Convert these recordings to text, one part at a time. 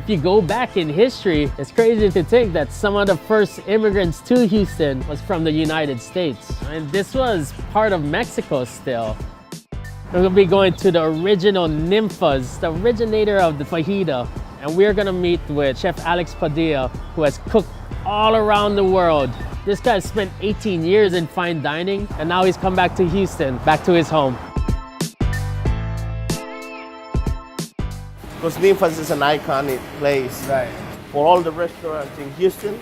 if you go back in history, it's crazy to think that some of the first immigrants to Houston was from the United States. And this was part of Mexico still. We're gonna be going to the original Ninfas, the originator of the fajita. And we're gonna meet with Chef Alex Padilla, who has cooked all around the world. This guy spent 18 years in fine dining, and now he's come back to Houston, back to his home. Because Ninfas is an iconic place. Right. For all the restaurants in Houston,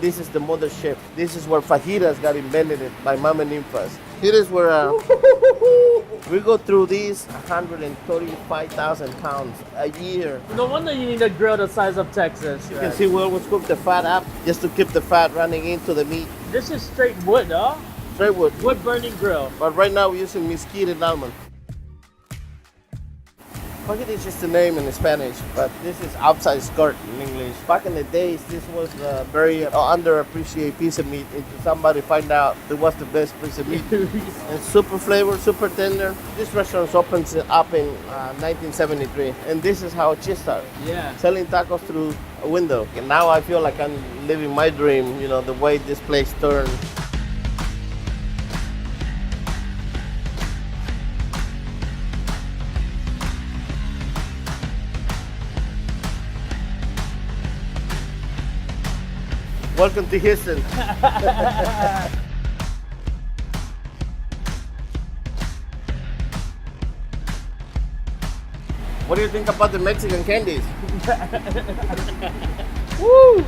this is the mothership. This is where fajitas got invented by Mama Ninfas. Here is where we go through these 135,000 pounds a year. No wonder you need a grill the size of Texas. You can see we always cook the fat up just to keep the fat running into the meat. This is straight wood, huh? Straight wood. Wood burning grill. But right now we're using mesquite and almond. Fajita is just a name in Spanish, but this is outside skirt in English. Back in the days, this was a very underappreciated piece of meat. Until somebody find out it was the best piece of meat. And super flavor, super tender. This restaurant opens up in 1973, and this is how it started. Yeah. Selling tacos through a window. And now I feel like I'm living my dream, you know, the way this place turned. Welcome to Houston. What do you think about the Mexican candies? Woo!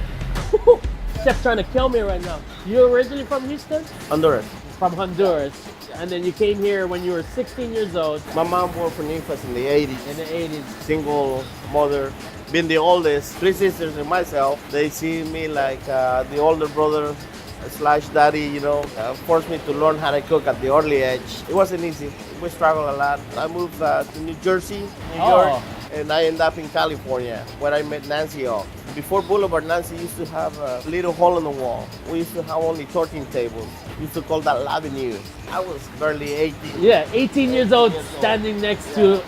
Chef trying to kill me right now. You originally from Houston? Honduras. From Honduras. And then you came here when you were 16 years old. My mom worked for Ninfas in the 80s. In the 80s. Single mother. Being the oldest, 3 sisters and myself, they see me like the older brother / daddy, you know, forced me to learn how to cook at the early age. It wasn't easy. We struggled a lot. I moved to New Jersey, New York, and I ended up in California, where I met Nancy Oak. Before Boulevard, Nancy used to have a little hole in the wall. We used to have only 13 tables. We used to call that L'Avenue. I was barely 18. Yeah, 18 years old, standing next to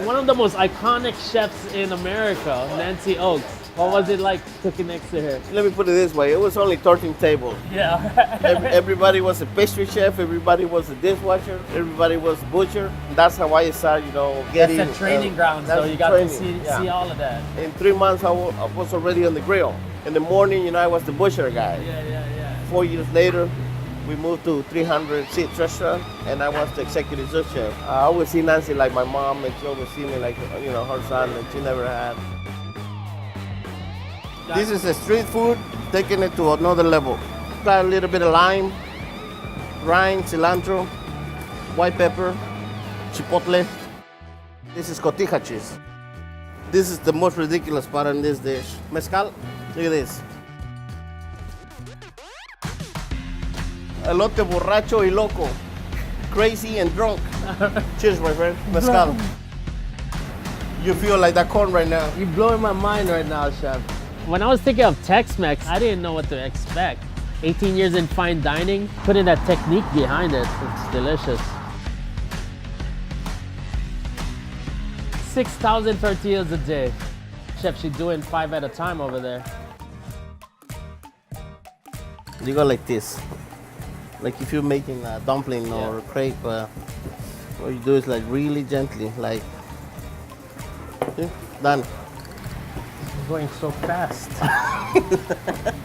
one of the most iconic chefs in America, Nancy Oaks. What was it like cooking next to her? Let me put it this way, it was only 13 tables. Yeah. Everybody was a pastry chef, everybody was a dishwasher, everybody was a butcher. That's how I started, you know, getting... That's the training ground, so you got to see all of that. In 3 months, I was already on the grill. In the morning, you know, I was the butcher guy. Yeah. 4 years later, we moved to 300-seat restaurant, and I was the executive sous chef. I always see Nancy like my mom, and she always see me like, you know, her son, and she never had. This is a street food, taking it to another level. Got a little bit of lime, rind, cilantro, white pepper, chipotle. This is cotija cheese. This is the most ridiculous part in this dish. Mezcal, look at this. Elote borracho y loco. Crazy and drunk. Cheers, my friend. Mezcal. You feel like that corn right now. You're blowing my mind right now, chef. When I was thinking of Tex-Mex, I didn't know what to expect. 18 years in fine dining, putting that technique behind it, it's delicious. 6,000 tortillas a day. Chef, she's doing 5 at a time over there. You go like this. Like if you're making a dumpling or a crepe, what you do is like really gently, like, see? Done. It's going so fast.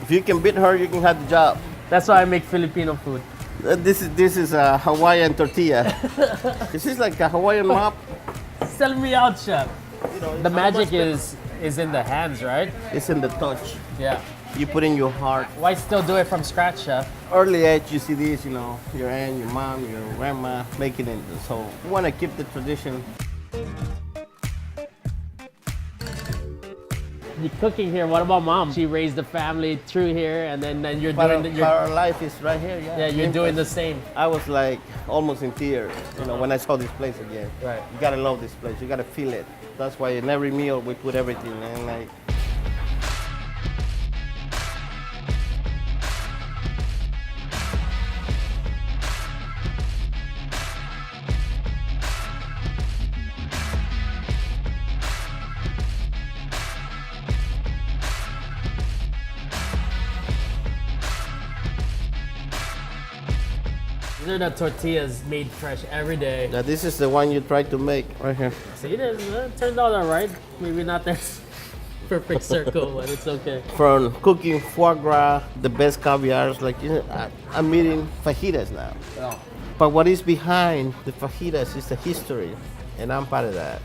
If you can beat her, you can have the job. That's why I make Filipino food. This is a Hawaiian tortilla. This is like a Hawaiian mop. Sell me out, chef. You know, The magic is in the hands, right? It's in the touch. Yeah. You put in your heart. Why still do it from scratch, chef? Early age, you see this, you know, your aunt, your mom, your grandma making it. So you want to keep the tradition. You're cooking here. What about mom? She raised the family through here, and then you're Part doing of our life is right here. yeah, you're doing the same. I was like almost in tears, you know, when I saw this place again. Right. You gotta love this place. You gotta feel it. That's why in every meal we put everything, and like. These are the tortillas made fresh every day. Now this is the one you tried to make right here. See, it turned out all right. Maybe not that perfect circle, but it's okay. From cooking foie gras, the best caviars, like, you know, I'm eating fajitas now. Oh. But what is behind the fajitas is the history, and I'm part of that.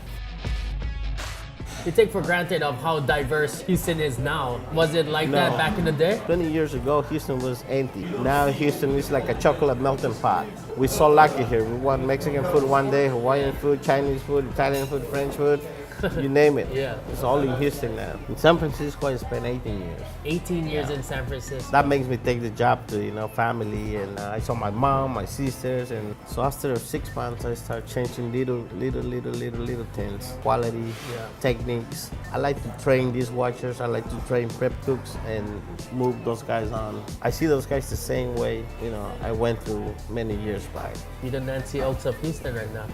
You take for granted of how diverse Houston is now. Was it like that No. back in the day? 20 years ago, Houston was empty. Now Houston is like a chocolate melting pot. We're so lucky here. We want Mexican food one day, Hawaiian food, Chinese food, Italian food, French food, you name it. Yeah. It's all in Houston now. In San Francisco, I spent 18 years. 18 years in San Francisco. That makes me take the job to, you know, family, and I saw my mom, my sisters, and so after 6 months, I start changing little things, quality, Yeah. techniques. I like to train dishwashers, I like to train prep cooks and move those guys on. I see those guys the same way, you know, I went through many years back. You're the Nancy Oaks of Houston right now.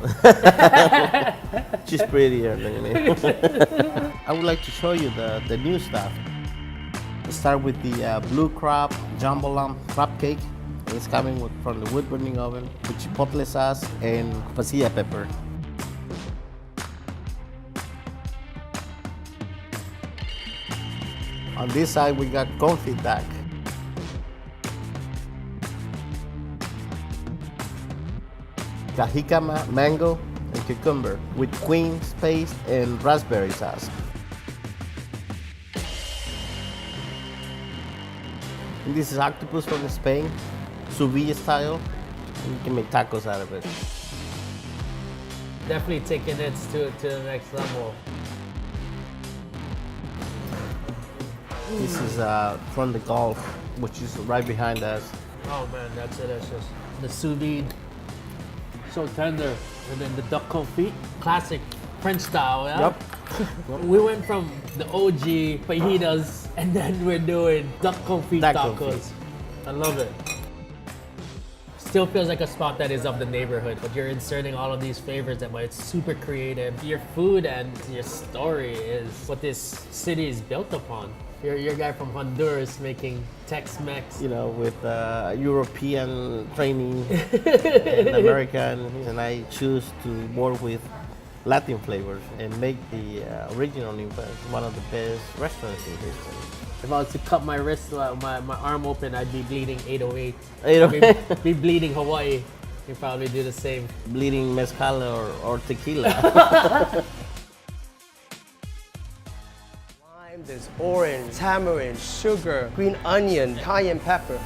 She's prettier than me. I would like to show you the new stuff. Let's start with the blue crab jambalaya crab cake. It's coming from the wood burning oven with chipotle sauce and pasilla pepper. On this side, we got confit duck. Cajicama mango and cucumber with queen's paste and raspberry sauce. And this is octopus from Spain, sous vide style. And you can make tacos out of it. Definitely taking it to the next level. This is from the Gulf, which is right behind us. Oh man, that's delicious. The sous vide, so tender. And then the duck confit, classic French style, yeah? Yep. We went from the OG fajitas, and then we're doing duck confit Duck tacos. confit. I love it. Still feels like a spot that is of the neighborhood, but you're inserting all of these flavors that it's super creative. Your food and your story is what this city is built upon. You're a guy from Honduras making Tex-Mex. You know, with European training and American, and I choose to work with Latin flavors and make the original Nimpa one of the best restaurants in Houston. If I was to cut my wrist, my arm open, I'd be bleeding 808. 808. Be bleeding Hawaii. You probably do the same. Bleeding mezcal or tequila. There's orange, tamarind, sugar, green onion, cayenne pepper.